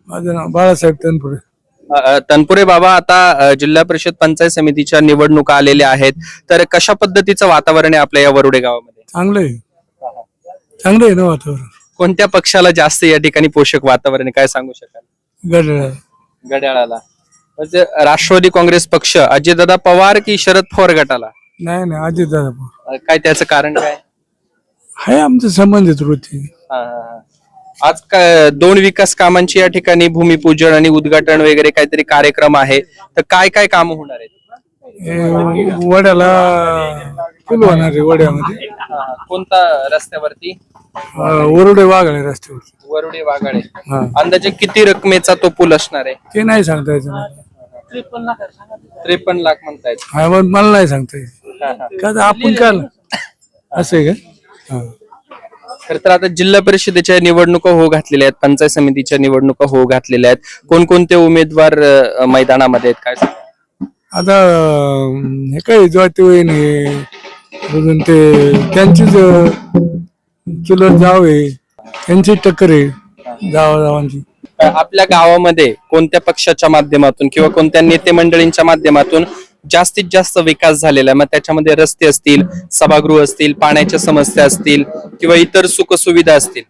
माझं नाव बाळासाहेब तनपुरे. तनपुरे बाबा, आता जिल्हा परिषद पंचायत समितीच्या निवडणुका आलेल्या आहेत, तर कशा पद्धतीचं वातावरण आहे आपल्या या वरुडे गावामध्ये? चांगलं आहे, चांगलं आहे ना वातावरण. कोणत्या पक्षाला जास्त या ठिकाणी पोषक वातावरण आहे, काय सांगू शकाल? गडळ घड्याळाला. म्हणजे राष्ट्रवादी काँग्रेस पक्ष, अजितदादा पवार की शरद पवार गटाला? नाही नाही अजित दादा काय त्याचं कारण काय? आहे आमचं संबंधित वृत्ती. आज काय दोन विकास कामांची या ठिकाणी भूमिपूजन आणि उद्घाटन वगैरे काहीतरी कार्यक्रम आहे, तर काय काय काम होणार आहेत? वड्याला पूल होणार आहे वड्यामध्ये. कोणता रस्त्यावरती? वरुडे वाघाळे रस्त्यावर. वरुडे वाघाळे. हा. अंदाजे किती रकमेचा तो पूल असणार आहे? ते नाही सांगता यायचं मला. 53 लाख म्हणतायत. हा, मग मला नाही सांगता येत का आपण काय असं आहे का. हा. खरं तर आता जिल्हा परिषदेच्या निवडणुका हो घातलेल्या आहेत, पंचायत समितीच्या निवडणुका हो घातलेल्या आहेत. कोणकोणते उमेदवार मैदानामध्ये आहेत, काय सांगा? आता हे काय ज्योती वहीन हे अजून ते त्यांचीच चुलत जाव आहे, त्यांची टक्कर आहे जावांची. आपल्या गावामध्ये कोणत्या पक्षाच्या माध्यमातून किंवा कोणत्या नेते मंडळींच्या माध्यमातून जास्तीत जास्त विकास झालेला आहे? मग त्याच्यामध्ये रस्ते असतील, सभागृह असतील, पाण्याच्या समस्या असतील किंवा इतर सुख सुविधा असतील.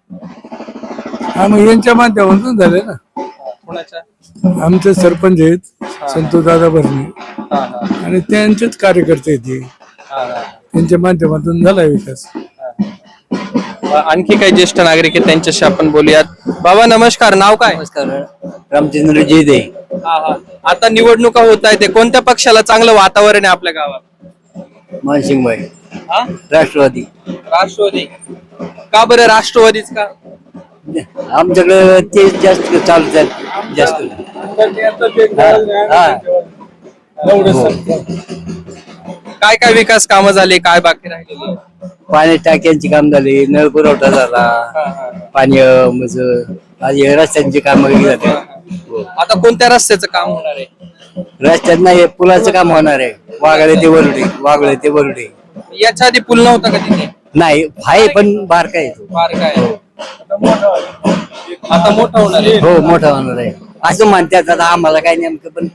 हा, मग यांच्या माध्यमातून झाले ना. कोणाच्या? आमचे सरपंच आहेत संतोष दादा भरणे आणि त्यांचेच कार्यकर्ते आहेत ते. त्यांच्या माध्यमातून झाला विकास. आणखी काही ज्येष्ठ नागरिक आहेत, त्यांच्याशी आपण बोलूयात. बाबा नमस्कार, नाव काय? नमस्कार, रामचंद्र जयदे. आता निवडणुका होत आहेत, कोणत्या पक्षाला चांगलं वातावरण आहे आपल्या गावात? मानसिंगभाई हा? राष्ट्रवादी. राष्ट्रवादी. का बरं राष्ट्रवादीच का? आमच्याकडे ते जास्त चालतात जास्त. काय काय विकास कामं झाले, काय बाकी राहिलेले? पाणी टाक्यांची काम झाली, नळ पुरवठा झाला, पाणी म्हणजे रस्त्यांची काम झाले. आता कोणत्या रस्त्याचं काम होणार आहे? रस्त्यात नाही, पुलाचं काम होणार आहे. वाघळे ते वरुडे, वाघळे ते वरुडे. याच्या आधी पूल नव्हता का तिथे? नाही आहे पण बारका आहे तो. फार काय आता मोठा होणार आहे. हो, मोठा होणार आहे असं म्हणतात. आता आम्हाला काही नेमकं पण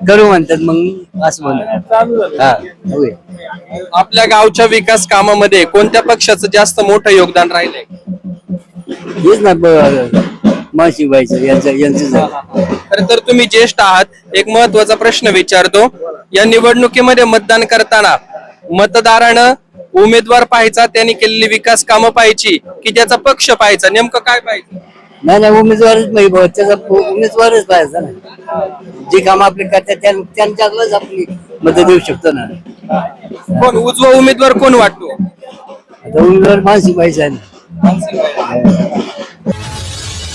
करू म्हणतात, मग असं म्हणतात. हा, होय. आपल्या गावच्या विकास कामामध्ये कोणत्या पक्षाचं जास्त मोठं योगदान राहिलंय? हेच ना मानसिंगभाईचं यांचं. खरं तर तुम्ही ज्येष्ठ आहात, एक महत्वाचा प्रश्न विचारतो. या निवडणुकीमध्ये मतदान करताना मतदारानं उमेदवार पाहायचा, त्यांनी केलेली विकास कामं पाहायची की त्याचा पक्ष पाहायचा? नेमकं काय पाहायचं? नाही, उमेदवारच नाही, त्याचा उमेदवारच पाहायचा ना. जे काम आपले करतात त्यांच्याकडूनच आपली मदत देऊ शकतो ना. कोण उजवा उमेदवार कोण वाटतो? आता उमेदवार मानसिंगभाईचा आहे ना.